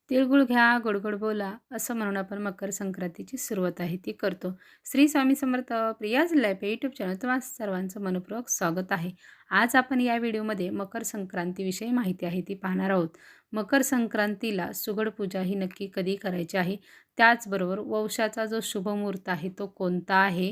तिळगुळ घ्या, गोड गोड बोला, असं म्हणून आपण मकर संक्रांतीची सुरुवात आहे ती करतो. श्री स्वामी समर्थ प्रियाज लाईफ या यूट्यूब चॅनल तुम्हा सर्वांचं मनपूर्वक स्वागत आहे. आज आपण या व्हिडिओमध्ये मकर संक्रांतीविषयी माहिती आहे ती पाहणार आहोत. मकर संक्रांतीला सुगड पूजा ही नक्की कधी करायची आहे, त्याचबरोबर वौशाचा जो शुभ मुहूर्त आहे तो कोणता आहे,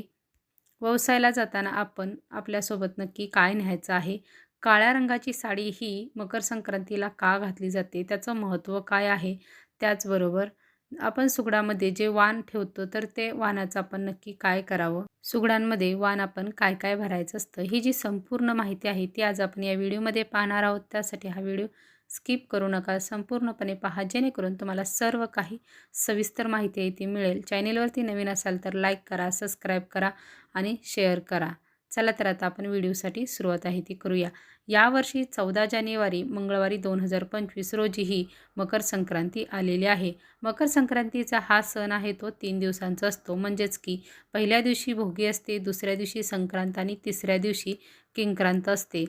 व्यवसायाला जाताना आपण आपल्यासोबत नक्की काय न्यायचं आहे, काळ्या रंगाची साडी ही मकर संक्रांतीला का घातली जाते, त्याचं महत्त्व काय आहे, त्याचबरोबर आपण सुगडामध्ये जे वाण ठेवतो तर ते वाणाचं आपण नक्की काय करावं, सुगडांमध्ये वाण आपण काय काय भरायचं असतं, ही जी संपूर्ण माहिती आहे ती आज आपण या व्हिडिओमध्ये पाहणार आहोत. त्यासाठी हा व्हिडिओ स्किप करू नका, संपूर्णपणे पहा, जेणेकरून तुम्हाला सर्व काही सविस्तर माहिती आहे ती मिळेल. चॅनेलवरती नवीन असाल तर लाईक करा, सबस्क्राईब करा आणि शेअर करा. चला तर आता आपण व्हिडिओसाठी सुरुवात आहे ती करूया. यावर्षी 14 जानेवारी मंगळवारी 2025 रोजी ही मकर संक्रांती आलेली आहे. मकर संक्रांतीचा हा सण आहे तो 3 दिवसांचा असतो. म्हणजेच की पहिल्या दिवशी भोगी असते, दुसऱ्या दिवशी संक्रांत आणि तिसऱ्या दिवशी किंक्रांत असते.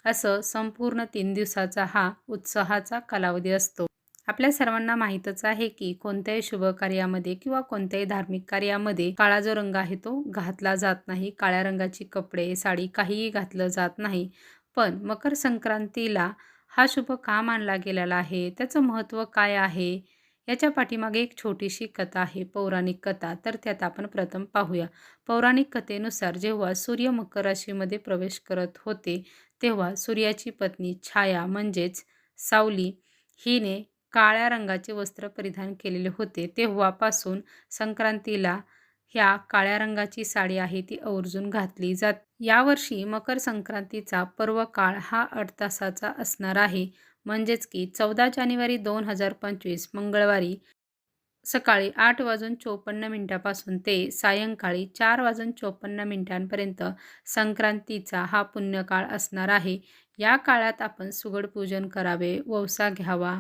असं संपूर्ण 3 दिवसाचा हा उत्साहाचा कालावधी असतो. आपल्या सर्वांना माहीतच आहे की कोणत्याही शुभ कार्यामध्ये किंवा कोणत्याही धार्मिक कार्यामध्ये काळा जो रंग आहे तो घातला जात नाही. काळ्या रंगाची कपडे, साडी काहीही घातलं जात नाही. पण मकर संक्रांतीला हा शुभ का मानला गेलेला आहे, त्याचं महत्त्व काय आहे, याच्या पाठीमागे एक छोटीशी कथा आहे, पौराणिक कथा. तर त्यात आपण प्रथम पाहूया. पौराणिक कथेनुसार जेव्हा सूर्य मकर राशीमध्ये प्रवेश करत होते, तेव्हा सूर्याची पत्नी छाया म्हणजेच सावली हिने काळ्या रंगाचे वस्त्र परिधान केलेले होते. तेव्हापासून संक्रांतीला ह्या काळ्या रंगाची साडी आहे ती आवर्जून घातली जाते. यावर्षी मकर संक्रांतीचा पर्व काळ हा 8 तासाचा असणार आहे. म्हणजेच की 14 जानेवारी 2025 मंगळवारी सकाळी 8:54 ते सायंकाळी 4:54 संक्रांतीचा हा पुण्यकाळ असणार आहे. या काळात आपण सुगड पूजन करावे, वौसा घ्यावा,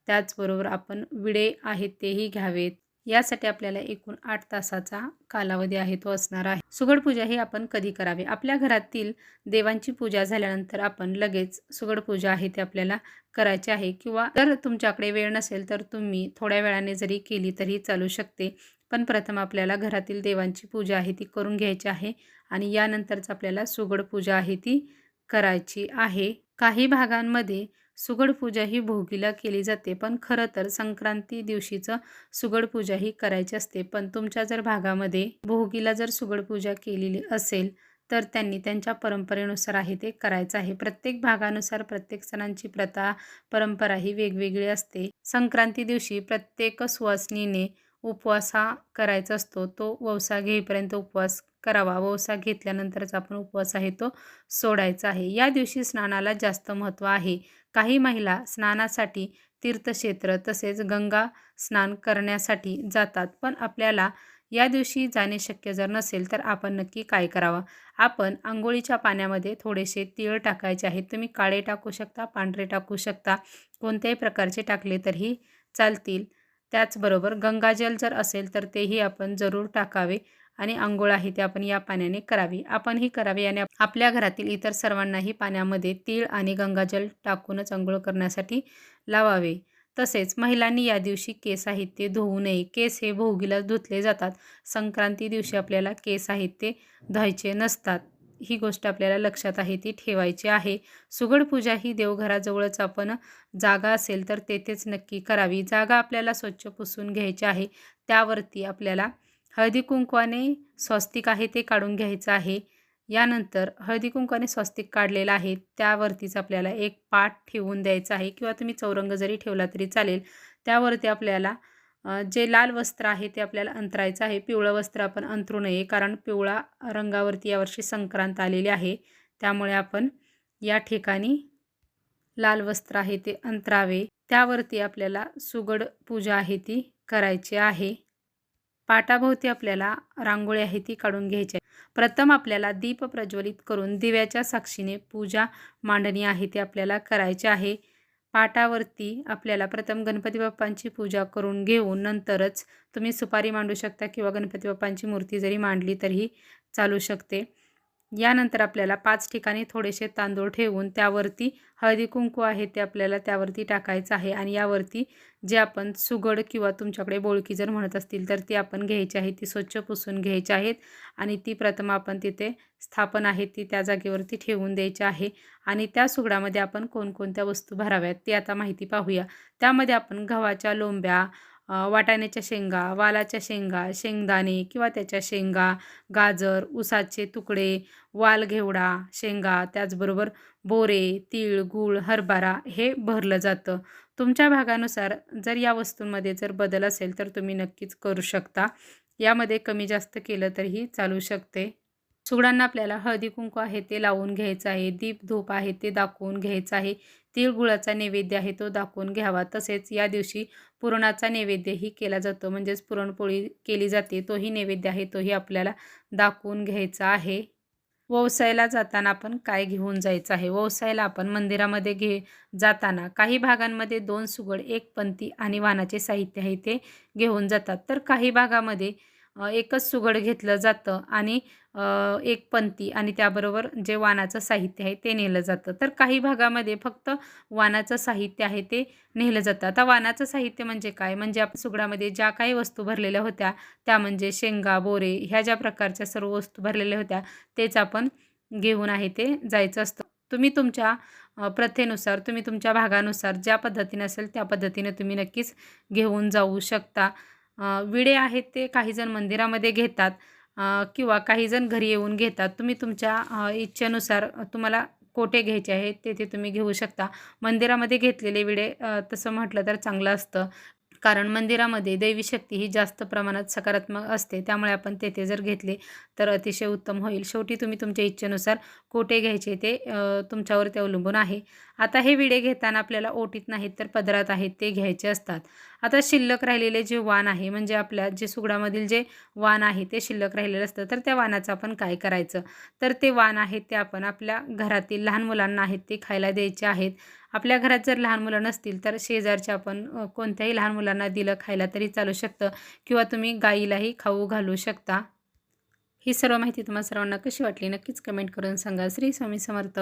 त्याचबरोबर आपण विडे आहेत तेही घ्यावेत. यासाठी आपल्याला एकूण 8 तासाचा कालावधी आहे तो असणार आहे. सुगड पूजा ही आपण कधी करावी? आपल्या घरातील देवांची पूजा झाल्यानंतर आपण लगेच सुगड पूजा आहे ते आपल्याला करायची आहे. किंवा जर तुमच्याकडे वेळ नसेल तर तुम्ही थोड्या वेळाने जरी केली तरी चालू शकते. पण प्रथम आपल्याला घरातील देवांची पूजा आहे ती करून घ्यायची आहे आणि यानंतरच आपल्याला सुगड पूजा आहे ती करायची आहे. काही भागांमध्ये सुगड पूजा ही भोगीला केली जाते, पण खरं तर संक्रांती दिवशीचं सुगड पूजा ही करायची असते. पण तुमच्या जर भागामध्ये भोगीला जर सुगड पूजा केलेली असेल तर त्यांनी त्यांच्या परंपरेनुसार आहे ते करायचं आहे. प्रत्येक भागानुसार प्रत्येक सणांची प्रथा, परंपरा ही वेगवेगळी असते. संक्रांती दिवशी प्रत्येक सुवासिनीने उपवास हा करायचा असतो. तो वौसा घेईपर्यंत उपवास करावा. वौसा घेतल्यानंतरच आपण उपवास आहे तो सोडायचा आहे. या दिवशी स्नानाला जास्त महत्त्व आहे. काही महिला स्नानासाठी तीर्थक्षेत्र तसेच गंगा स्नान करण्यासाठी जातात. पण आपल्याला या दिवशी जाणे शक्य जर नसेल तर आपण नक्की काय करावं? आपण अंघोळीच्या पाण्यामध्ये थोडेसे तीळ टाकायचे आहेत. तुम्ही काळे टाकू शकता, पांढरे टाकू शकता, कोणत्याही प्रकारचे टाकले तरीही चालतील. त्याचबरोबर गंगाजल जर असेल तर तेही आपण जरूर टाकावे आणि अंघोळ आहे ते आपण या पाण्याने करावी. आपणही करावे आणि आपल्या घरातील इतर सर्वांनाही पाण्यामध्ये तीळ आणि गंगाजल टाकूनच अंघोळ करण्यासाठी लावावे. तसेच महिलांनी या दिवशी केस आहेत ते धुवू नये. केस हे भोगीला धुतले जातात. संक्रांती दिवशी आपल्याला केस आहेत ते धुवायचे नसतात. ही गोष्ट आपल्याला लक्षात आहे ती ठेवायची आहे. सुगड पूजा ही देवघराजवळच आपण जागा असेल तर तेथेच नक्की करावी. जागा आपल्याला स्वच्छ पुसून घ्यायची आहे. त्यावरती आपल्याला हळदी कुंकवाने स्वस्तिक आहे ते काढून घ्यायचं आहे. यानंतर हळदी कुंकवाने स्वस्तिक काढलेलं आहे त्यावरतीच आपल्याला एक पाट ठेवून द्यायचा आहे किंवा तुम्ही चौरंग जरी ठेवला तरी चालेल. त्यावरती आपल्याला जे लाल वस्त्र आहे ते आपल्याला अंतरायचं आहे. पिवळं वस्त्र आपण अंथरू नये, कारण पिवळा रंगावरती यावर्षी संक्रांत आलेली आहे. त्यामुळे आपण या ठिकाणी लाल वस्त्र आहे ते अंतरावे. त्यावरती आपल्याला सुगड पूजा आहे ती करायची आहे. पाटाभोवती आपल्याला रांगोळी आहे ती काढून घ्यायची आहे. प्रथम आपल्याला दीप प्रज्वलित करून दिव्याच्या साक्षीने पूजा मांडणी आहे ती आपल्याला करायची आहे. पाटावरती आपल्याला प्रथम गणपती बाप्पांची पूजा करून घेऊन नंतरच तुम्ही सुपारी मांडू शकता किंवा गणपती बाप्पांची मूर्ती जरी मांडली तरीही चालू शकते. यानंतर आपल्याला 5 ठिकाणी थोडेसे तांदूळ ठेवून त्यावरती हळदी कुंकू आहे ते आपल्याला त्यावरती टाकायचं आहे आणि यावरती जे आपण सुगड किंवा तुमच्याकडे बोळकी जर म्हणत असतील तर ती आपण घ्यायची आहे, ती स्वच्छ पुसून घ्यायची आहेत आणि ती प्रथम आपण तिथे स्थापन आहे ती त्या जागेवरती ठेवून द्यायची आहे. आणि त्या सुगडामध्ये आपण कोणकोणत्या वस्तू भराव्यात ती आता माहिती पाहूया. त्यामध्ये आपण गव्हाच्या लोंब्या, वाटाण्याच्या शेंगा, वालाच्या शेंगा, शेंगदाणे किंवा त्याच्या शेंगा, गाजर, उसाचे तुकडे, वालघेवडा, शेंगा, त्याचबरोबर बोरे, तीळ, गूळ, हरभरा हे भरलं जातं. तुमच्या भागानुसार जर या वस्तूंमध्ये जर बदल असेल तर तुम्ही नक्कीच करू शकता. यामध्ये कमी जास्त केलं तरीही चालू शकते. सुगडांना आपल्याला हळदी कुंकू आहे ते लावून घ्यायचं आहे. दीप धूप आहे ते दाखवून घ्यायचं आहे. तीळ गुळाचा नैवेद्य आहे तो दाखवून घ्यावा. तसेच या दिवशी पुरणाचा नैवेद्यही केला जातो, म्हणजेच पुरणपोळी केली जाते. तोही नैवेद्य आहे तोही आपल्याला दाखवून घ्यायचा आहे. ववसायला जाताना आपण काय घेऊन जायचं आहे? ववसायला आपण मंदिरामध्ये जाताना काही भागांमध्ये 2 सुगड, 1 पंती आणि वाणाचे साहित्य आहे ते घेऊन जातात. तर काही भागामध्ये एकच सुगड घेतलं जातं आणि 1 पंती आणि त्याबरोबर जे वाणाचं साहित्य आहे ते नेलं जातं. तर काही भागामध्ये फक्त वाणाचं साहित्य आहे ते नेलं जातं. आता वाणाचं साहित्य म्हणजे काय? म्हणजे आपण सुगडामध्ये ज्या काही वस्तू भरलेल्या होत्या त्या म्हणजे शेंगा, बोरे ह्या ज्या प्रकारच्या सर्व वस्तू भरलेल्या होत्या तेच आपण घेऊन आहे ते जायचं असतं. तुम्ही तुमच्या प्रथेनुसार, तुम्ही तुमच्या भागानुसार ज्या पद्धतीने असेल त्या पद्धतीने तुम्ही नक्कीच घेऊन जाऊ शकता. विडे आहेत ते काहीजण मंदिरामध्ये घेतात किंवा काहीजण घरी येऊन घेतात. तुम्ही तुमच्या इच्छेनुसार तुम्हाला कोठे घ्यायचे आहेत तेथे तुम्ही घेऊ शकता. मंदिरामध्ये घेतलेले विडे तसं म्हटलं तर चांगलं असतं. कारण मंदिरामध्ये दैवी शक्ती ही जास्त प्रमाणात सकारात्मक असते. त्यामुळे आपण तेथे जर घेतले तर अतिशय उत्तम होईल. शेवटी तुम्ही तुमच्या इच्छेनुसार कोठे घ्यायचे ते तुमच्यावरती अवलंबून आहे. आता हे विडे घेताना आपल्याला ओटीत नाहीत तर पदरात आहेत ते घ्यायचे असतात. आता शिल्लक राहिलेले जे वाण आहे म्हणजे आपल्या जे सुगडामधील जे वाण आहे ते शिल्लक राहिलेलं असतं. तर त्या वाणाचं आपण काय करायचं? तर ते वाण आहेत ते आपण आपल्या घरातील लहान मुलांना आहेत ते खायला द्यायचे आहेत. आपल्या घरात जर लहान मुलं नसतील तर शेजारच्या आपण कोणत्याही लहान मुलांना दिलं खायला तरी चालू शकतं किंवा तुम्ही गाईलाही खाऊ घालू शकता. ही सर्व माहिती तुम्हा सर्वांना कशी वाटली नक्कीच कमेंट करून सांगा. श्री स्वामी समर्थ.